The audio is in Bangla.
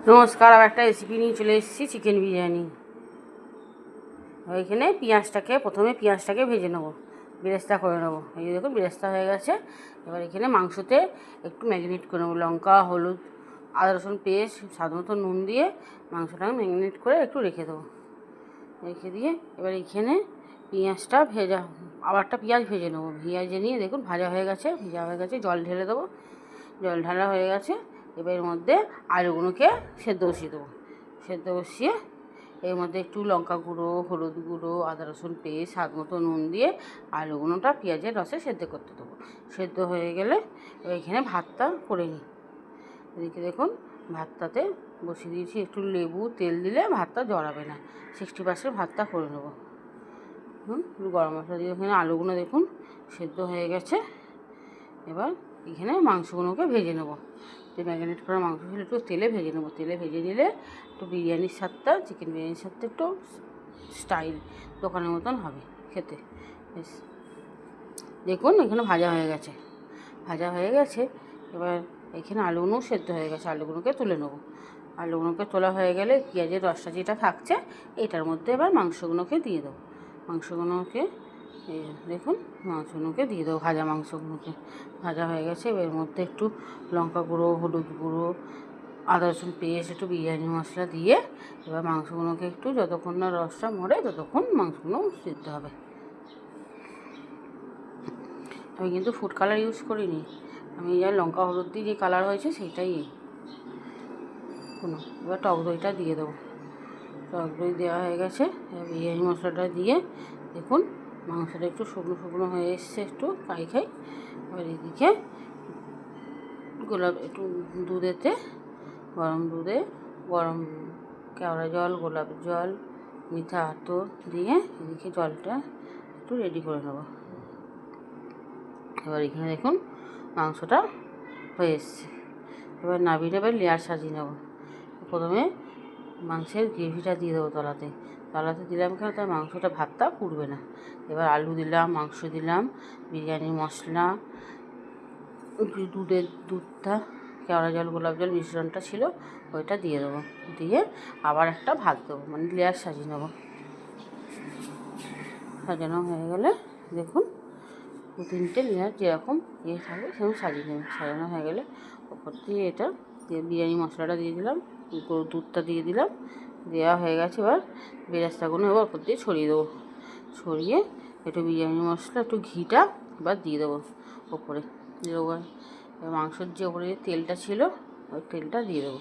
নমস্কার, আবার একটা রেসিপি নিয়ে চলে এসেছি, চিকেন বিরিয়ানি। এখানে প্রথমে পেঁয়াজটাকে ভেজে নেবো, বেরেস্তা করে নেবো। এই যে দেখুন বেরেস্তা হয়ে গেছে। এবার এখানে মাংসতে একটু ম্যারিনেট করে নেবো, লঙ্কা, হলুদ, আদা রসুন পেস্ট, স্বাদ মতো নুন দিয়ে মাংসটাকে ম্যারিনেট করে একটু রেখে দেবো। রেখে দিয়ে এবার এখানে পেঁয়াজটা আবার একটা পেঁয়াজ ভেজে নেবো। পেঁয়াজে নিয়ে দেখুন ভাজা হয়ে গেছে, জল ঢেলে দেবো। জল ঢালা হয়ে গেছে। এবার এর মধ্যে আলুগুলোকে সেদ্ধ বসিয়ে দেবো। সেদ্ধ বসিয়ে এর মধ্যে একটু লঙ্কা গুঁড়ো, হলুদ গুঁড়ো, আদা রসুন পেস্ট, স্বাদ মতো নুন দিয়ে আলুগুলোটা পেঁয়াজের রসে সেদ্ধ করতে দেবো। সেদ্ধ হয়ে গেলে এখানে ভাতটা করে নিই। এদিকে দেখুন ভাতটাতে বসিয়ে দিয়েছি, একটু লেবু তেল দিলে ভাতটা জড়াবে না। 60% ভাতটা করে নেবো। গরম মশলা দিয়ে এখানে আলুগুলো দেখুন সেদ্ধ হয়ে গেছে। এবার এখানে মাংসগুলোকে ভেজে নেবো। যে ম্যারিনেট করা মাংস ছিল একটু তেলে ভেজে নেবো। তেলে ভেজে নিলে একটু বিরিয়ানির স্বাদটা, চিকেন বিরিয়ানির স্বাদটা একটু স্টাইল দোকানের মতন হবে খেতে। বেশ দেখুন এখানে ভাজা হয়ে গেছে। এবার এখানে আলুগুলোও সেদ্ধ হয়ে গেছে, আলুগুলোকে তুলে নেবো। আলুগুলোকে তোলা হয়ে গেলে পেঁয়াজের রসটা যেটা থাকছে এটার মধ্যে এবার মাংসগুলোকে দিয়ে দেবো। মাংসগুলোকে এই দেখুন মাংসগুলোকে দিয়ে দেবো, মাংসগুলোকে ভাজা হয়ে গেছে। এর মধ্যে একটু লঙ্কা গুঁড়ো, হলুদ গুঁড়ো, আদা রসুন পেস্ট, একটু বিরিয়ানি মশলা দিয়ে এবার মাংসগুলোকে একটু যতক্ষণ না রসটা মরে ততক্ষণ মাংসগুলো সিদ্ধ হবে। আমি কিন্তু ফুড কালার ইউজ করিনি, আমি যা লঙ্কা হলুদ দিয়ে যে কালার হয়েছে সেইটাই। এবার টক দইটা দিয়ে দেবো। টক দই দেওয়া হয়ে গেছে। বিরিয়ানি মশলাটা দিয়ে দেখুন মাংসটা একটু শুকনো শুকনো হয়ে এসছে, একটু খাই। এবার এদিকে একটু গরম দুধে গরম কেওড়া জল, গোলাপ জল, মিঠা আতর দিয়ে এদিকে জলটা একটু রেডি করে নেব। এবার এখানে দেখুন মাংসটা হয়ে এসছে। এবার নাবিয়ে এবার লেয়ার সাজিয়ে নেব। প্রথমে মাংসের গ্রেভিটা দিয়ে দেবো তলাতে দিলাম কেন, তার মাংসটা ভাতটা পুড়বে না। এবার আলু দিলাম, মাংস দিলাম, বিরিয়ানি মশলা, দুধটা কেওড়া জল গোলাপ জল মিশ্রণটা ছিল ওইটা দিয়ে দেবো। দিয়ে আবার একটা ভাত দেবো, মানে লেয়ার সাজিয়ে নেবো। সাজানো হয়ে গেলে দেখুন 2-3টে লেয়ার যেরকম থাকবে সেরকম সাজিয়ে নেবেন। সাজানো হয়ে গেলে ওপর দিয়ে বিরিয়ানি মশলাটা দিয়ে দিলাম, দুধটা দিয়ে দিলাম, দেওয়া হয়ে গেছে। এবার বেরেস্তাগুলো এবার ওপর দিয়ে ছড়িয়ে দেবো। ছড়িয়ে একটু বিরিয়ানি মশলা, একটু ঘিটা এবার দিয়ে দেবো ওপরে। মাংসের যে ওপরে তেলটা ছিল ওই তেলটা দিয়ে দেবো।